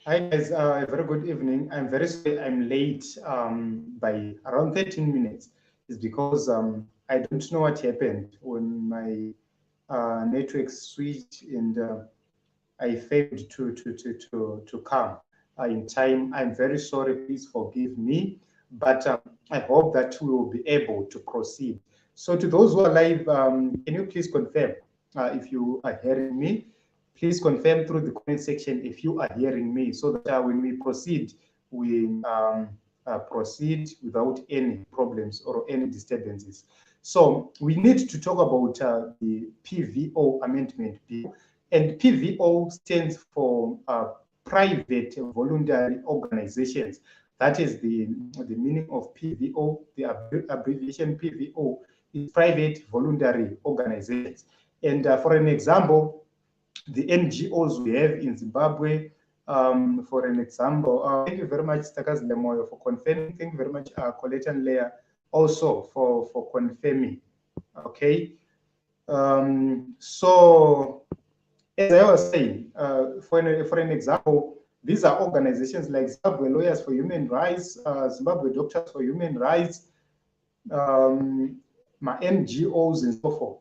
Hi guys, a very good evening. I'm very sorry I'm late by around 13 minutes. It's because I don't know what happened when my network switched and I failed to come in time. I'm very sorry. Please forgive me. But I hope that we will be able to proceed. So to those who are live, can you please confirm if you are hearing me? Please confirm through the comment section if you are hearing me, so that when we proceed, we proceed without any problems or any disturbances. So we need to talk about the PVO amendment bill, and PVO stands for private voluntary organizations. That is the meaning of PVO. The abbreviation PVO is private voluntary organizations. And for an example, the NGOs we have in Zimbabwe, for an example. Thank you very much, Stakas Lemoyo, for confirming. Thank you very much, Colleton Leah, also for confirming. Okay. So, as I was saying, for an example, these are organizations like Zimbabwe Lawyers for Human Rights, Zimbabwe Doctors for Human Rights, my NGOs and so forth.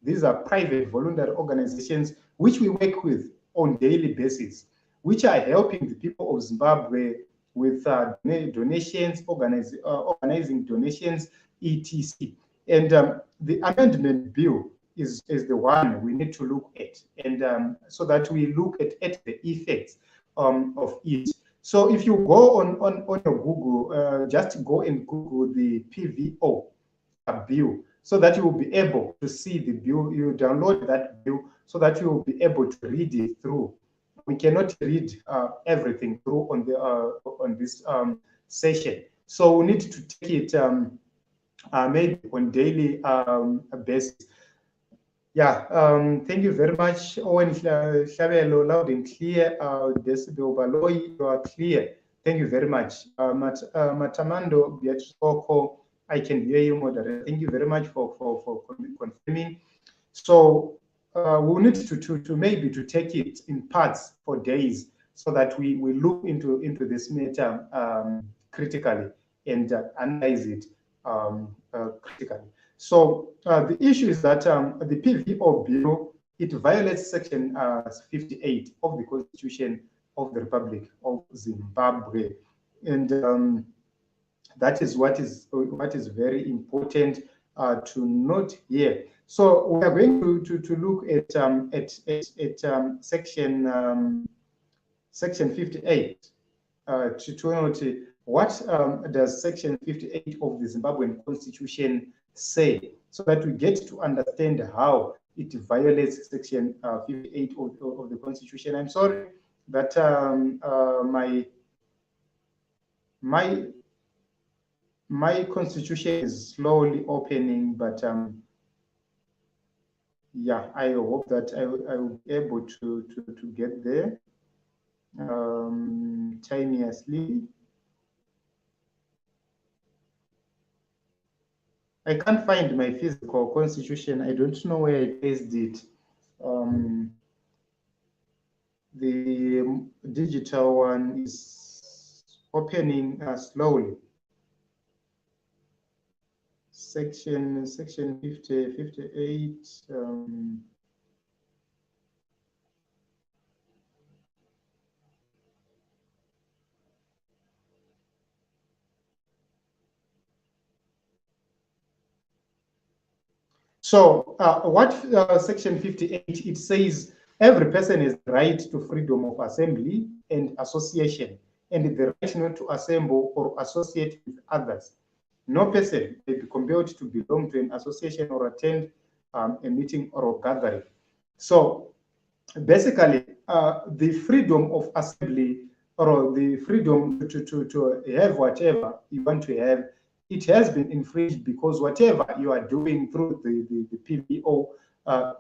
These are private voluntary organizations which we work with on daily basis, which are helping the people of Zimbabwe with donations, organizing donations, etc. And the amendment bill is the one we need to look at, and so that we look at the effects of it. So if you go on your Google, just go and Google the PVO bill, so that you will be able to see the bill. You download that bill so that you will be able to read it through. We cannot read everything through on this session, so we need to take it maybe on daily basis. Yeah, thank you very much, Owen Shabelo, loud and clear. Decibel Baloi, you are clear. Thank you very much. Matamando Beatrice Oko, I can hear you, moderator. Thank you very much for confirming. So we'll need to maybe to take it in parts for days, so that we look into this matter critically and analyze it critically. So the issue is that the PVO bill, it violates Section 58 of the Constitution of the Republic of Zimbabwe, and that is what is very important to note here. So we are going to look at Section 58 to note what does Section 58 of the Zimbabwean Constitution say, so that we get to understand how it violates Section 58 of the Constitution. I'm sorry that my Constitution is slowly opening, but yeah, I hope that I will be able to get there timeously. I can't find my physical Constitution. I don't know where I placed it. The digital one is opening slowly. Section 50, 58. So what Section 58, it says every person has the right to freedom of assembly and association, and the right not to assemble or associate with others. No person may be compelled to belong to an association or attend a meeting or a gathering. So basically, the freedom of assembly, or the freedom to have whatever you want to have, it has been infringed, because whatever you are doing through the PVO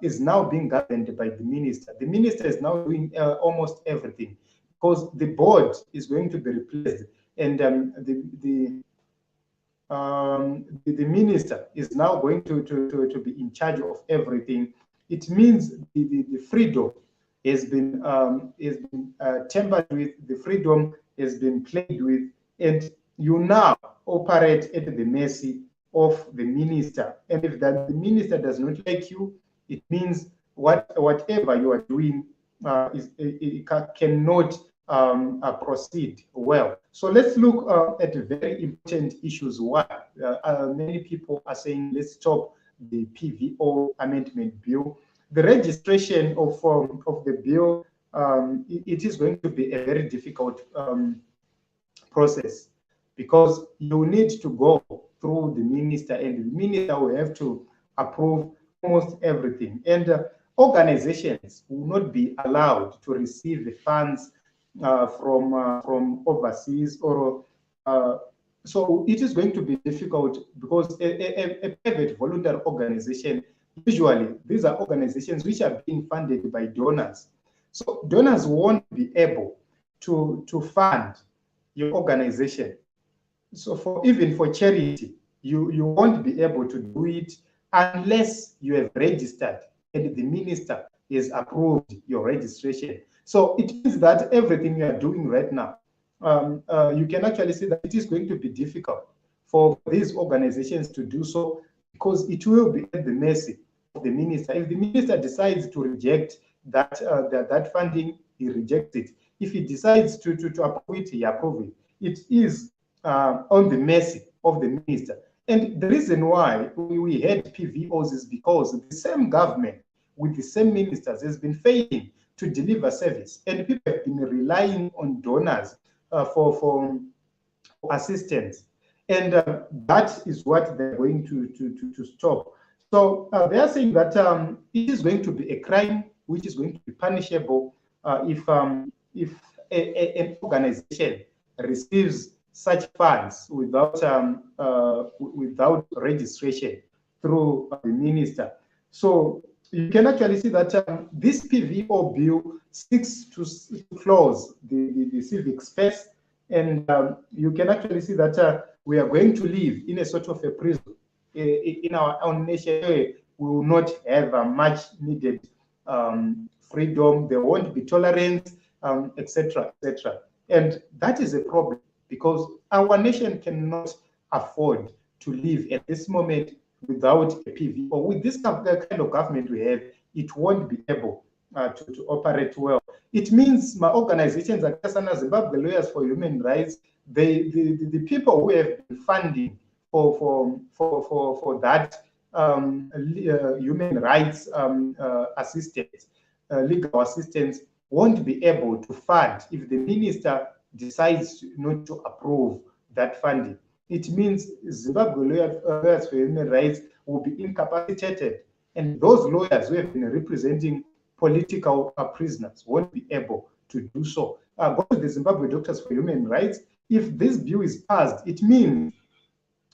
is now being governed by the minister. The minister is now doing almost everything, because the board is going to be replaced, and the minister is now going to be in charge of everything. It means the freedom has been tampered with, the freedom has been played with, and you now operate at the mercy of the minister. And if the minister does not like you, it means whatever you are doing cannot proceed well. So let's look at very important issues. Why many people are saying let's stop the PVO amendment bill. The registration of the bill, it is going to be a very difficult process, because you need to go through the minister, and the minister will have to approve almost everything. And organizations will not be allowed to receive the funds from overseas, or so it is going to be difficult, because a private voluntary organization, usually these are organizations which are being funded by donors. So donors won't be able to fund your organization. So even for charity, you won't be able to do it unless you have registered and the minister has approved your registration. So it means that everything you are doing right now, you can actually see that it is going to be difficult for these organizations to do so, because it will be at the mercy of the minister. If the minister decides to reject that funding, he rejects it. If he decides to approve it, he approves it. It is on the mercy of the minister. And the reason why we had PVOs is because the same government with the same ministers has been failing to deliver service, and people have been relying on donors for assistance, and that is what they're going to stop. So they are saying that it is going to be a crime which is going to be punishable if an organization receives such funds without registration through the minister. So you can actually see that this PVO bill seeks to close the civic space, and you can actually see that we are going to live in a sort of a prison in our own nation, where we will not have much needed freedom. There won't be tolerance, etc., etc. And that is a problem, because our nation cannot afford to live at this moment without a PVO. With this kind of government we have, it won't be able to operate well. It means my organizations like Zimbabwe Lawyers for Human Rights, the people who have been funding for that human rights assistance, legal assistance, won't be able to fund if the minister decides not to approve that funding. It means Zimbabwe Lawyers for Human Rights will be incapacitated, and those lawyers who have been representing political prisoners won't be able to do so. Go to the Zimbabwe Doctors for Human Rights. If this bill is passed, it means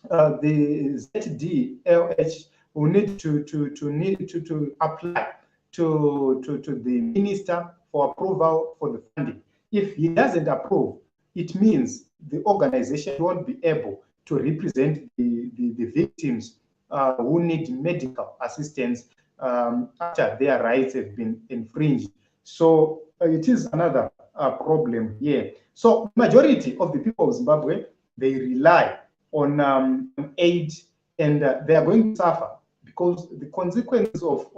the ZDLH will need to apply to the minister for approval for the funding. If he doesn't approve, it means the organization won't be able to represent the victims who need medical assistance after their rights have been infringed. So it is another problem here. So majority of the people of Zimbabwe, they rely on aid, and they are going to suffer, because the consequences of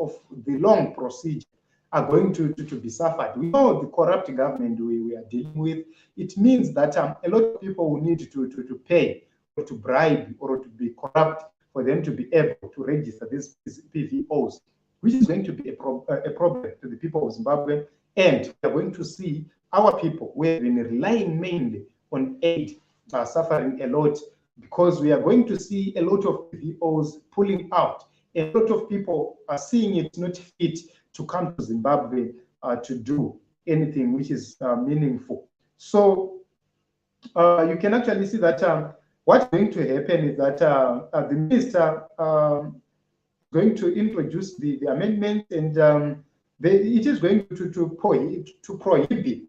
the long procedure are going to be suffered. We know the corrupt government we are dealing with. It means that a lot of people will need to pay, or to bribe, or to be corrupt for them to be able to register these PVOs, which is going to be a problem to the people of Zimbabwe. And we are going to see our people, who have been relying mainly on aid, suffering a lot, because we are going to see a lot of PVOs pulling out. A lot of people are seeing it not fit to come to Zimbabwe to do anything which is meaningful. So you can actually see that what's going to happen is that the minister is going to introduce the amendment, and it is going to prohibit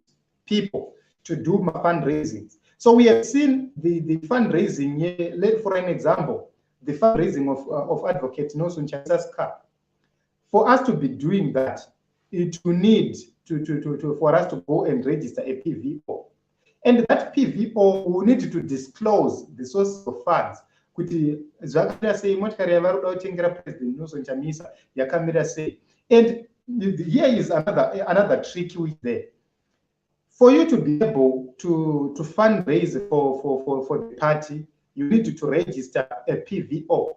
people to do fundraising. So we have seen the fundraising here. For an example, the fundraising of Advocate Nelson Chamisa's car. For us to be doing that, it will need for us to go and register a PVO. And that PVO will need to disclose the sources of funds. Kuti zvakaita sei motikari yavari kuda kutengera President Nelson Chamisa yakamira sei. And here is another trick which there. For you to be able to fundraise for the party, you need to register a PVO.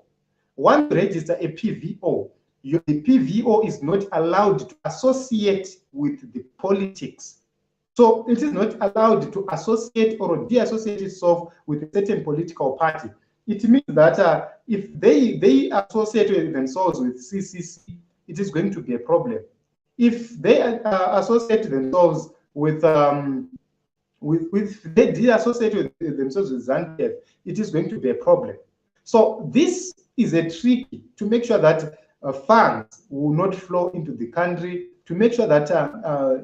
Once you register a PVO, the PVO is not allowed to associate with the politics. So it is not allowed to associate or de-associate itself with a certain political party. It means that if they associate themselves with CCC, it is going to be a problem. If they associate themselves with they de-associate themselves with ZANU-PF, it is going to be a problem. So this is a trick to make sure that funds will not flow into the country, to make sure that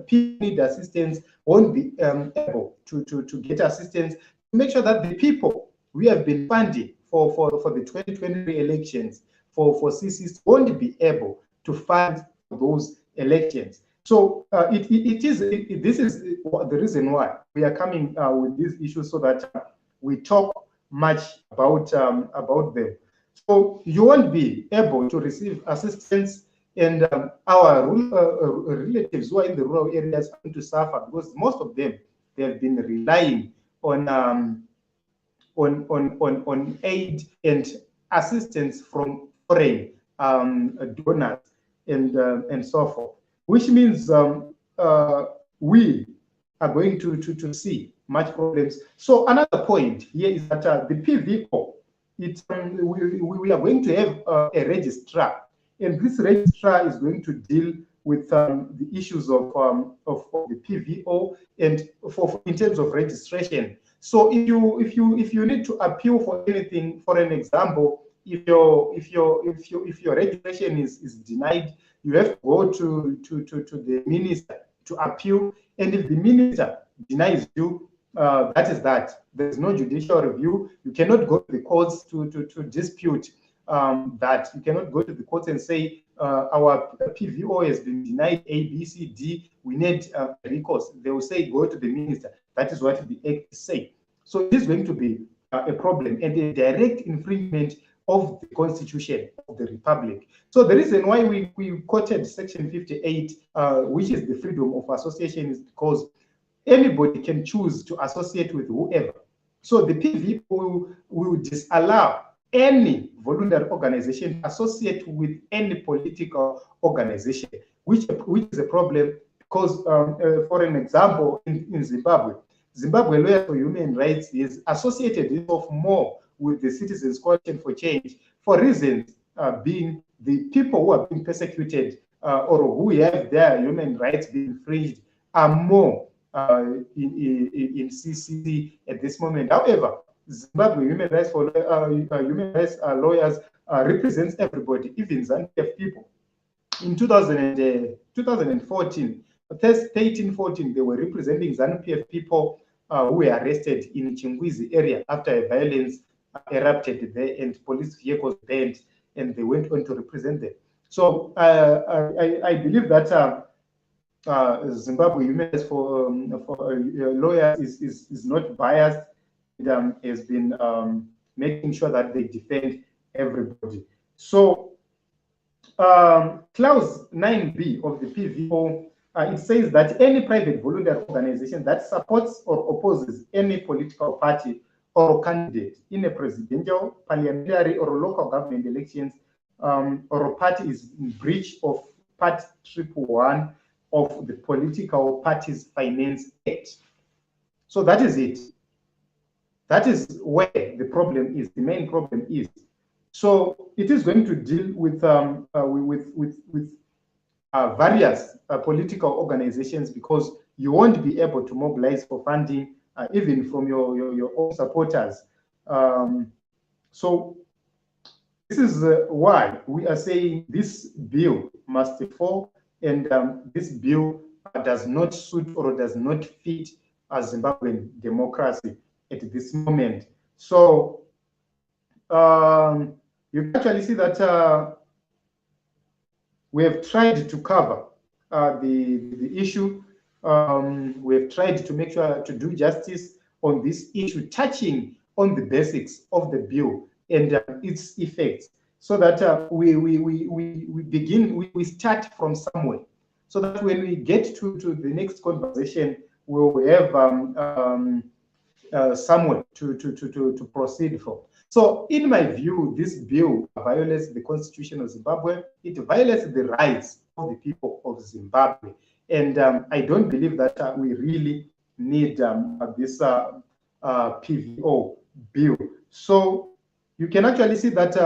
people need assistance won't be able to get assistance, to make sure that the people we have been funding for the 2023 elections for CCs won't be able to fund those elections. So this is the reason why we are coming with these issues, so that we talk much about them. So you won't be able to receive assistance, and our relatives who are in the rural areas are going to suffer, because most of them, they have been relying on aid and assistance from foreign donors and so forth, which means we are going to see much problems. So another point here is that the PVO, we are going to have a registrar, and this registrar is going to deal with the issues of the PVO and in terms of registration. So if you need to appeal for anything, for an example, if your registration is denied, you have to go to the minister to appeal, and if the minister denies you, that is that. There's no judicial review. You cannot go to the courts to dispute that. You cannot go to the courts and say our PVO has been denied A, B, C, D. We need recourse. They will say go to the minister. That is what the Act say. So it is going to be a problem and a direct infringement of the Constitution of the Republic. So the reason why we quoted Section 58, which is the freedom of association, is because anybody can choose to associate with whoever. So the PVO will disallow any voluntary organization to associate with any political organization, which is a problem, because, for an example, in Zimbabwe Lawyers for Human Rights is associated itself more with the Citizens Coalition for Change, for reasons being the people who are being persecuted or who have their human rights being infringed are more in CCC at this moment. However, Zimbabwe Human Rights Lawyers represents everybody, even ZANU-PF people. In 2014, 13-14, they were representing ZANU-PF people who were arrested in Chingwizi area after a violence erupted there and police vehicles burned, and they went on to represent them. So I believe that Zimbabwe Human Rights for Lawyers is not biased. It has been making sure that they defend everybody. So clause 9B of the PVO, it says that any private voluntary organization that supports or opposes any political party or candidate in a presidential, parliamentary, or local government elections, or a party is in breach of Part 111 of the Political Parties Finance Act. So that is it. That is where the problem is. The main problem is. So it is going to deal with various political organizations, because you won't be able to mobilize for funding even from your own supporters. So this is why we are saying this bill must fall, and this bill does not suit or does not fit Zimbabwean democracy at this moment. So you can actually see that we have tried to cover the issue. We've tried to make sure to do justice on this issue, touching on the basics of the bill and its effects, so that we start from somewhere, so that when we get to the next conversation, we'll have somewhere to proceed from. So, in my view, this bill violates the Constitution of Zimbabwe. It violates the rights of the people of Zimbabwe. And I don't believe that we really need this PVO bill. So, you can actually see that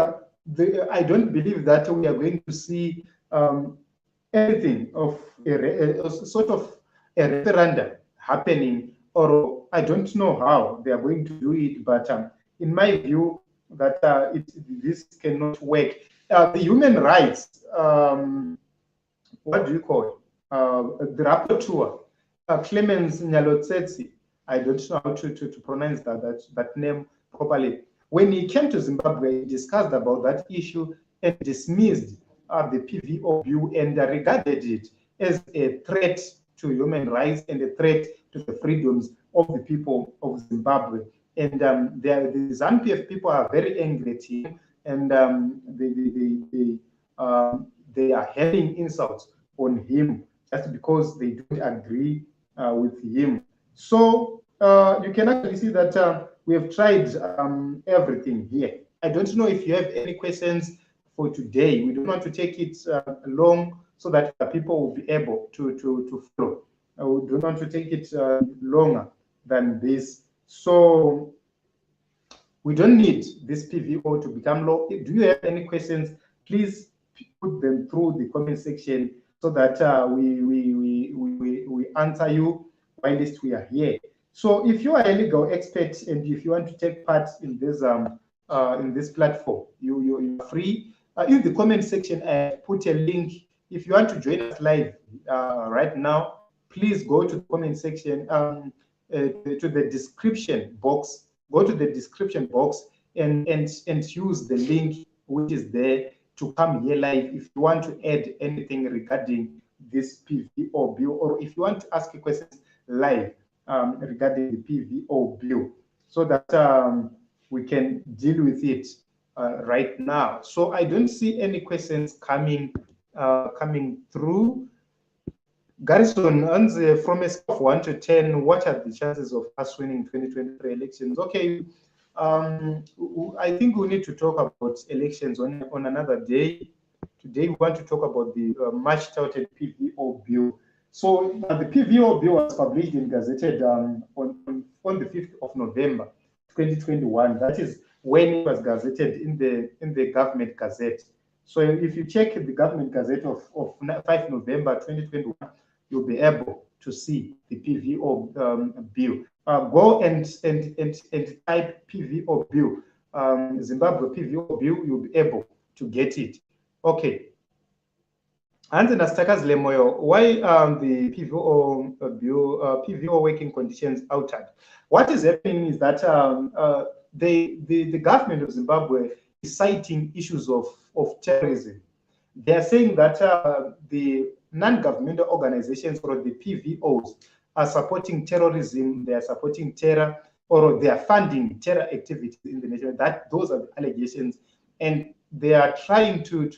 I don't believe that we are going to see anything of a sort of a referendum happening, or I don't know how they are going to do it, but in my view, that this cannot work. The human rights, what do you call it? The rapporteur, Clemens Nyalotsetsi, I don't know how to pronounce that name properly. When he came to Zimbabwe, he discussed about that issue and dismissed the PVO bill and regarded it as a threat to human rights and a threat to the freedoms of the people of Zimbabwe. And the ZANU-PF people are very angry at him, and they are having insults on him just because they don't agree with him. So you can actually see that we have tried everything here. I don't know if you have any questions for today. We don't want to take it long, so that people will be able to follow. We don't want to take it longer than this. So we don't need this PVO to become law. Do you have any questions? Please put them through the comment section, so that we answer you while we are here. So if you are a legal expert and if you want to take part in this platform, you are free. In the comment section, I put a link. If you want to join us live right now, please go to the comment section, to the description box. Go to the description box and use the link which is there to come here live if you want to add anything regarding this PVO bill, or if you want to ask a question live regarding the PVO bill, so that we can deal with it right now. So I don't see any questions coming through. Garrison, from a scale of 1 to 10, what are the chances of us winning 2023 elections? Okay, I think we need to talk about elections on another day. Today, we want to talk about the much touted PVO bill. So the PVO bill was published and gazetted on the 5th of November, 2021. That is when it was gazetted in the government gazette. So if you check the government gazette of 5 November 2021, you'll be able to see the PVO bill. Go and type PVO bill, Zimbabwe PVO bill, you'll be able to get it. Okay. And then Lemoyo, why the PVO bill, PVO working conditions altered? What is happening is that the government of Zimbabwe is citing issues of terrorism. They are saying that the non-governmental organizations, or the PVOs, are supporting terrorism, they are supporting terror, or they are funding terror activities in the nation. That those are the allegations, and they are trying to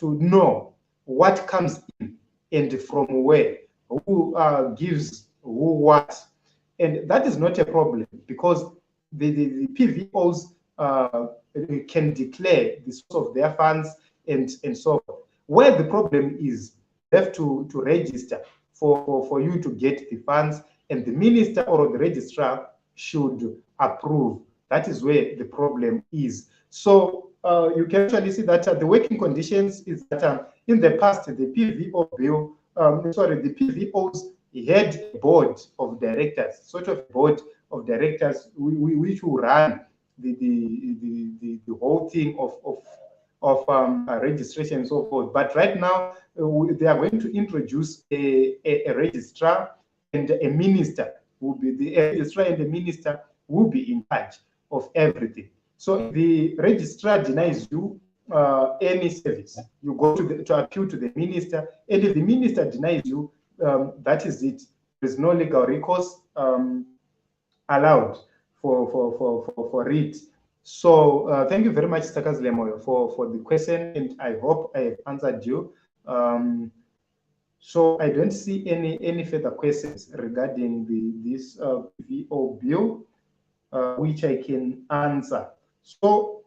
know what comes in and from where, who gives who what, and that is not a problem, because the PVOs can declare the source of their funds and so forth. Where the problem is, you have to register for you to get the funds, and the minister or the registrar should approve. That is where the problem is. So you can actually see that the working conditions is that in the past, the PVO bill, the PVOs had a board of directors, sort of board of directors which will run the whole thing of registration and so forth. But right now, they are going to introduce a registrar and a minister. Will be the registrar and the minister will be in charge of everything. So if the registrar denies you, any service. You go to appeal to the minister, and if the minister denies you, that is it. There's no legal recourse allowed for it. So thank you very much, Stakas Lemoyo, for the question, and I hope I have answered you. So I don't see any further questions regarding this PVO bill, which I can answer. So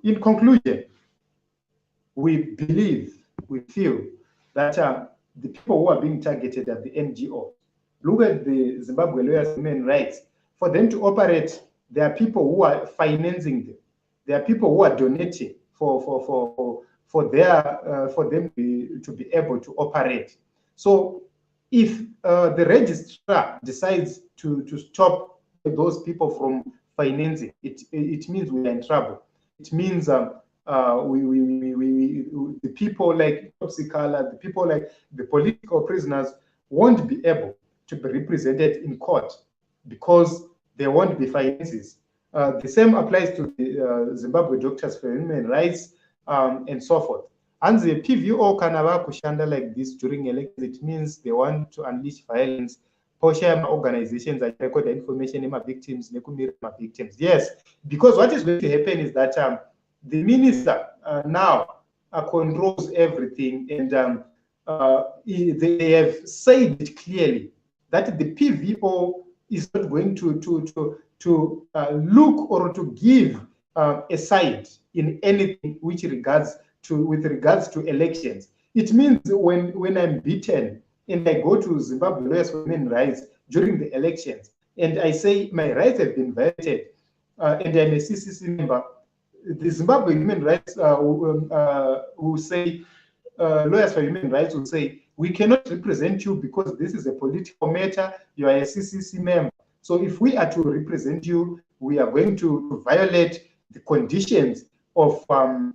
in conclusion, we feel that the people who are being targeted are the NGO. Look at the Zimbabwe Lawyers Human Rights. For them to operate, there are people who are financing them. There are people who are donating for them to be able to operate. So if the registrar decides to stop those people from financing, it means we are in trouble. It means the people like Topsicala, the people like the political prisoners won't be able to be represented in court because there won't be finances. The same applies to the Zimbabwe Doctors for Human Rights and so forth. And the PVO kanava kushanda like this during elections, it means they want to unleash violence. Portia organizations that record information in my victims, victims. Yes, because what is going to happen is that the minister now controls everything, and they have said it clearly that the PVO is not going to look or to give a side in anything with regards to elections. It means when I'm beaten and I go to Zimbabwe Lawyers for Human Rights during the elections and I say my rights have been violated and I'm a CCC member, the Zimbabwe Human Rights will say, Lawyers for Human Rights will say, we cannot represent you because this is a political matter, you are a CCC member. So if we are to represent you, we are going to violate the conditions of our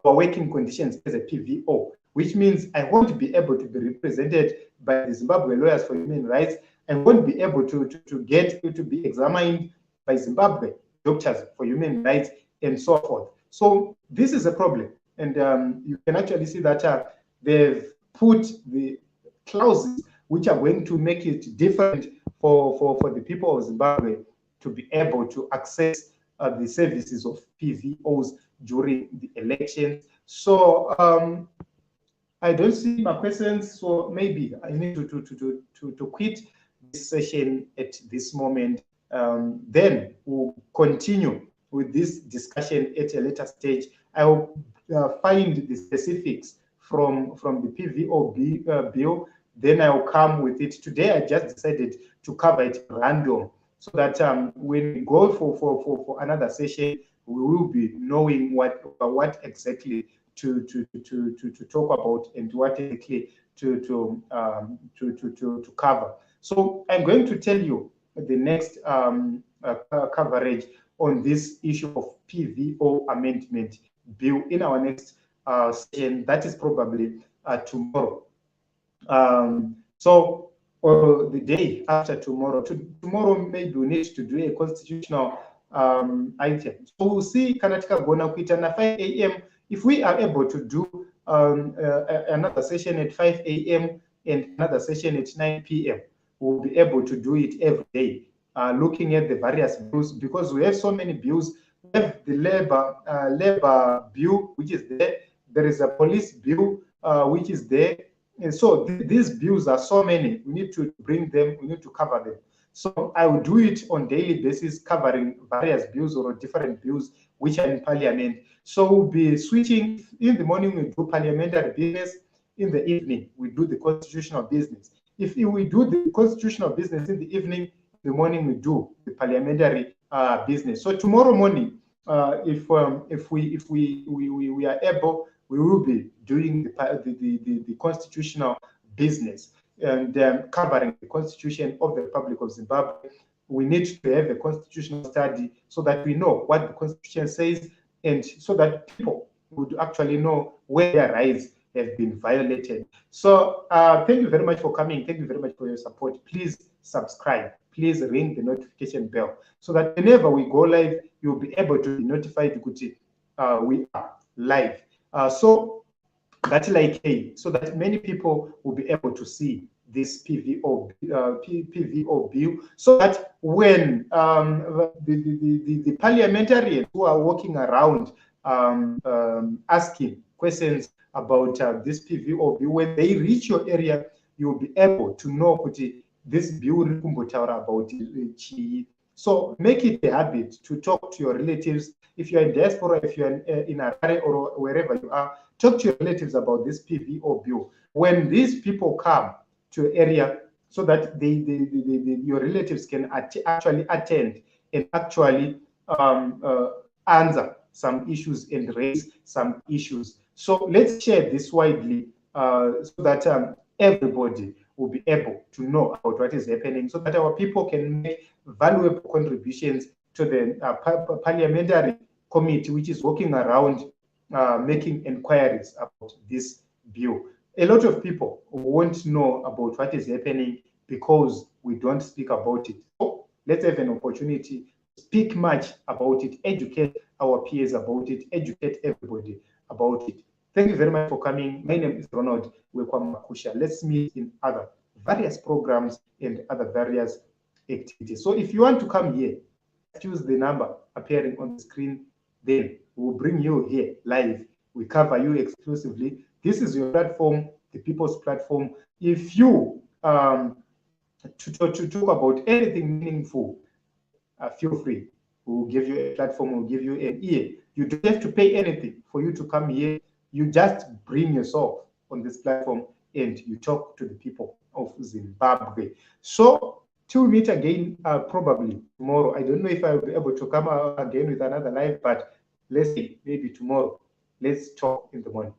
working conditions as a PVO, which means I won't be able to be represented by the Zimbabwe Lawyers for Human Rights. I won't be able to be examined by Zimbabwe Doctors for Human Rights and so forth. So this is a problem, and you can actually see that they've put the clauses which are going to make it different for the people of Zimbabwe to be able to access the services of PVOs during the elections. So I don't see my questions, so maybe I need to quit this session at this moment. Then we'll continue with this discussion at a later stage. I will find the specifics from the PVO bill. Then I'll come with it. Today I just decided to cover it random, so that when we go for another session, we will be knowing what exactly to talk about and what exactly to cover. So I'm going to tell you the next coverage on this issue of PVO amendment bill in our next session. That is probably tomorrow. So or the day after tomorrow. Tomorrow maybe we need to do a constitutional item. So we'll see Kanatika Gona Kuitana 5 a.m. If we are able to do another session at 5 a.m. and another session at 9 p.m., we'll be able to do it every day, looking at the various bills, because we have so many bills. We have the labor bill, which is there. There is a police bill, which is there. And so these bills are so many. We need to bring them. We need to cover them. So I will do it on daily basis, covering various bills or different bills which are in Parliament. So we'll be switching. In the morning, we do parliamentary business. In the evening, we do the constitutional business. If we do the constitutional business in the evening, in the morning we do the parliamentary business. So tomorrow morning, if we are able, we will be doing the constitutional business and covering the Constitution of the Republic of Zimbabwe. We need to have a constitutional study so that we know what the Constitution says, and so that people would actually know where their rights have been violated. So thank you very much for coming. Thank you very much for your support. Please subscribe. Please ring the notification bell so that whenever we go live, you'll be able to be notified. we are live. So that like so that many people will be able to see this PVO bill, so that when the parliamentarians who are walking around asking questions about this PVO bill, when they reach your area, you'll be able to know this bill about it. So make it a habit to talk to your relatives. If you're in diaspora, if you're in Harare or wherever you are, talk to your relatives about this PVO bill. When these people come to your area, so that your relatives can actually attend and actually answer some issues and raise some issues. So let's share this widely so that everybody will be able to know about what is happening, so that our people can make valuable contributions to the parliamentary committee, which is working around making inquiries about this bill. A lot of people won't know about what is happening because we don't speak about it. So let's have an opportunity to speak much about it, educate our peers about it, educate everybody about it. Thank you very much for coming. My name is Ronald Wekwamakusha. Let's meet in other various programs and other various activities. So if you want to come here, choose the number appearing on the screen, then we'll bring you here live. We cover you exclusively. This is your platform, the people's platform. If you to talk about anything meaningful, feel free. We'll give you a platform, we'll give you an ear. You don't have to pay anything for you to come here. You just bring yourself on this platform and you talk to the people of Zimbabwe. So till we meet again, probably tomorrow. I don't know if I will be able to come again with another live, but let's see, maybe tomorrow. Let's talk in the morning.